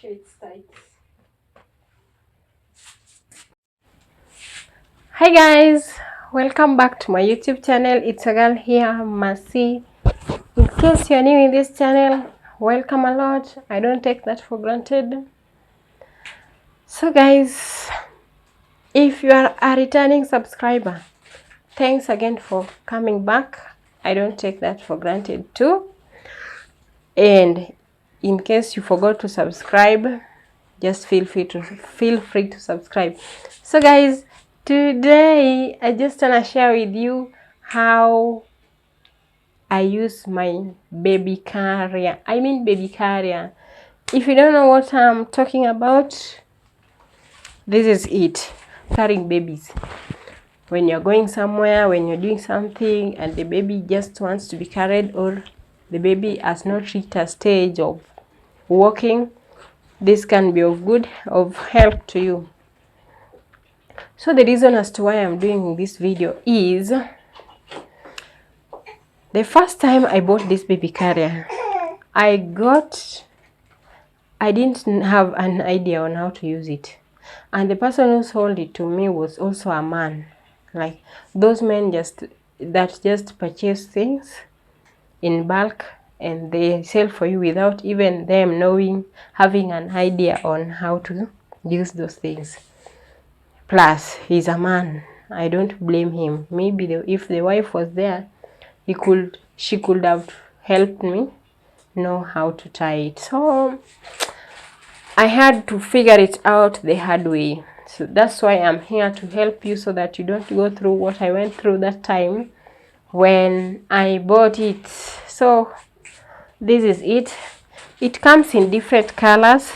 sure it's tight. Hi guys, welcome back to my YouTube channel. It's a girl here, Mercy. In case you're new in this channel, welcome a lot. I don't take that for granted. So guys, if you are a returning subscriber, thanks again for coming back. I don't take that for granted too. And in case you forgot to subscribe, just feel free to subscribe. So guys, today I just want to share with you how I use my baby carrier. Baby carrier. If you don't know what I'm talking about, this is it. Carrying babies. When you're going somewhere, when you're doing something and the baby just wants to be carried, or the baby has not reached a stage of walking, this can be of help to you. So the reason as to why I'm doing this video is the first time I bought this baby carrier, I didn't have an idea on how to use it. And the person who sold it to me was also a man. Like those men that just purchase things in bulk and they sell for you without even them having an idea on how to use those things. Plus, he's a man. I don't blame him. Maybe if the wife was there, she could have helped me know how to tie it. So I had to figure it out the hard way. So that's why I'm here to help you, so that you don't go through what I went through that time when I bought it. So this is it. It comes in different colors,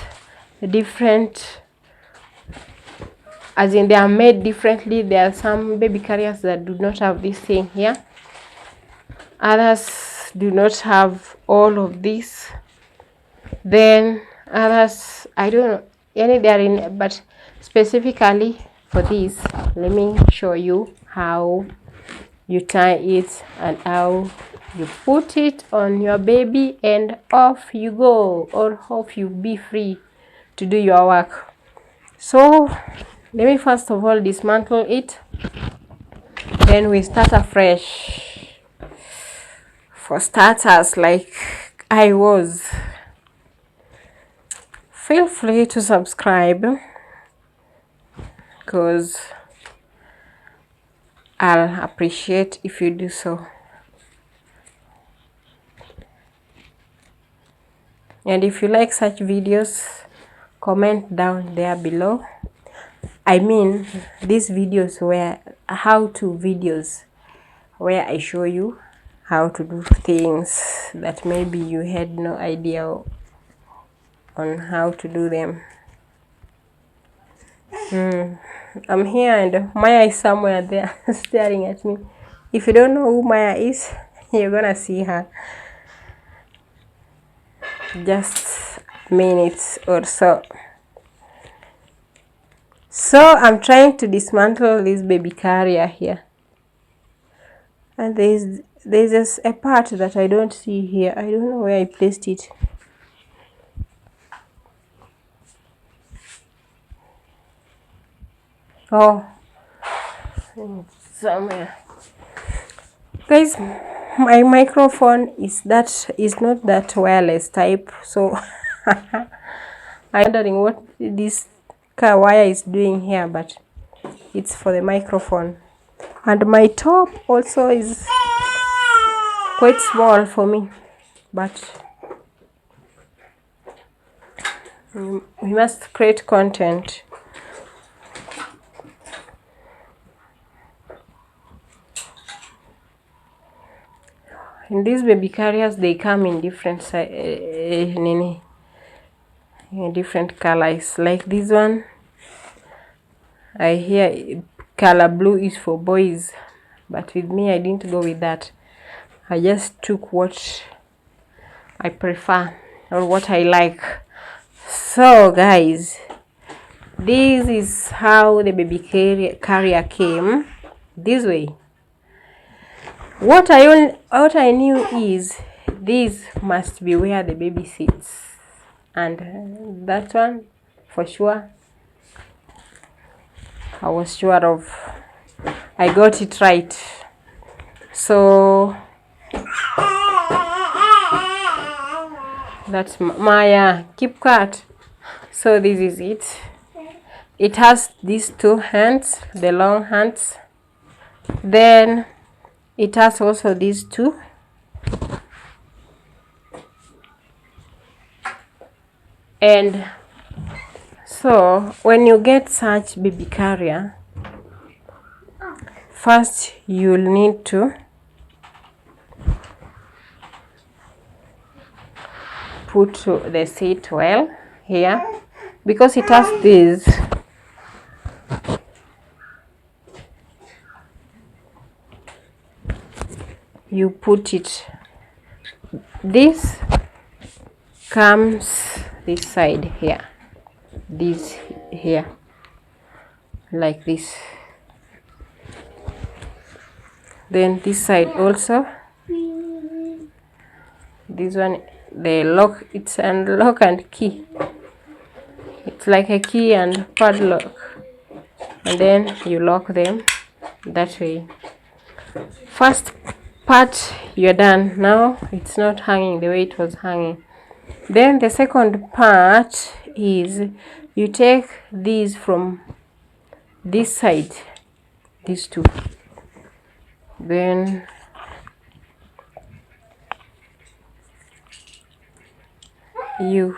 as in they are made differently. There are some baby carriers that do not have this thing here. Others do not have all of this. Then others, I don't know, any they are in, but specifically for this, let me show you how you tie it and how you put it on your baby, and off you go, or off you be free to do your work. So let me first of all dismantle it, then we start afresh. For starters, like I was, feel free to subscribe, because I'll appreciate if you do so. And if you like such videos, comment down there below. These videos where how-to videos where I show you how to do things that maybe you had no idea on how to do them. I'm here and Maya is somewhere there staring at me. If you don't know who Maya is, you're gonna see her just minutes or so. So I'm trying to dismantle this baby carrier here, and there's just a part that I don't see here. I don't know where I placed it. Oh, somewhere. Guys, my microphone is not that wireless type, so I'm wondering what this car wire is doing here, but it's for the microphone. And my top also is quite small for me, but we must create content. In these baby carriers, they come in different different colors. Like this one, I hear color blue is for boys, but with me I didn't go with that. I just took what I prefer or what I like. So guys, this is how the baby carrier came this way. What I knew is this must be where the baby sits. and that one for sure I was sure of. I got it right. So that's Maya. Keep quiet. So this is it. It has these two hands, the long hands. Then it has also these two. And so when you get such baby carrier, first you'll need to put the seat well here, because it has this. You put it, this comes this side here, this here, like this. Then this side also, this one, the lock, it's a lock and key. It's like a key and padlock, and then you lock them that way. First part you're done. Now it's not hanging the way it was hanging. Then the second part is you take these from this side, these two, then you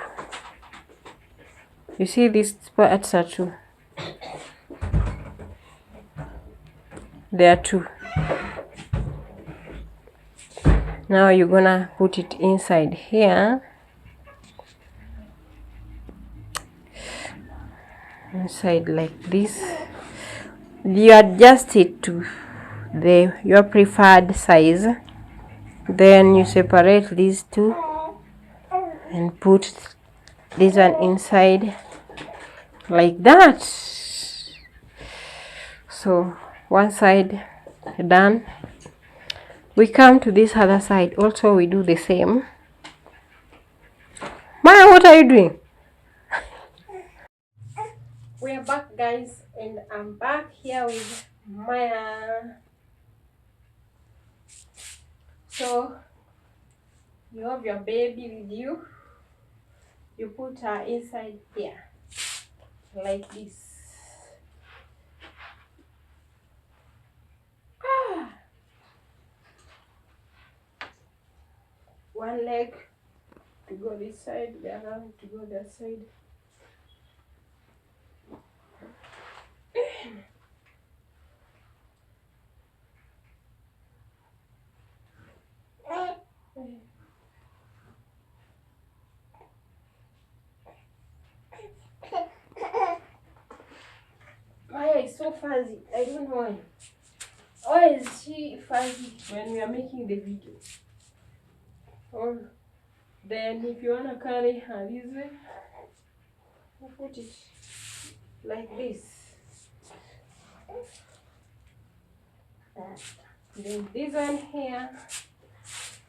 see these parts are two, there are two. Now you're gonna put it inside here, inside like this. You adjust it to your preferred size. Then you separate these two and put this one inside like that. So one side done. We come to this other side. Also we do the same. Maya, what are you doing? We are back, guys, and I'm back here with Maya. So you have your baby with you. You put her inside here like this. One leg to go this side, the other to go that side. Maya is so fuzzy. I don't know why. Why is she fuzzy when we are making the video? Or then if you wanna carry her this way, you put it like this. Then this one here,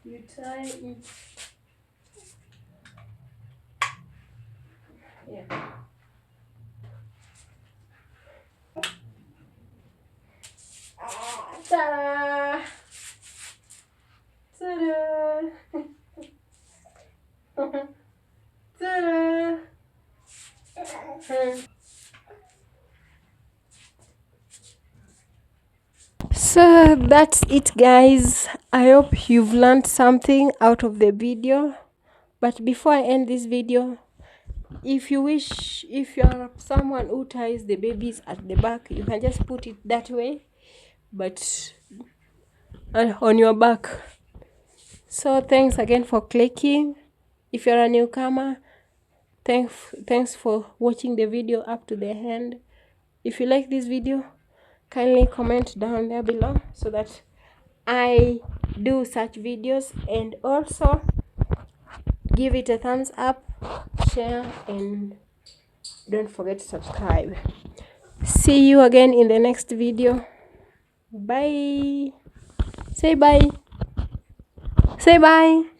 you tie it. Yeah. Ta-da! Ta-da! Ta-da! So that's it, guys. I hope you've learned something out of the video. But before I end this video, if you wish, if you are someone who ties the babies at the back, you can just put it that way, but on your back. So thanks again for clicking. If you're a newcomer, thanks for watching the video up to the end. If you like this video, kindly comment down there below so that I do such videos, and also give it a thumbs up, share, and don't forget to subscribe. See you again in the next video. Bye. Say bye. Say bye.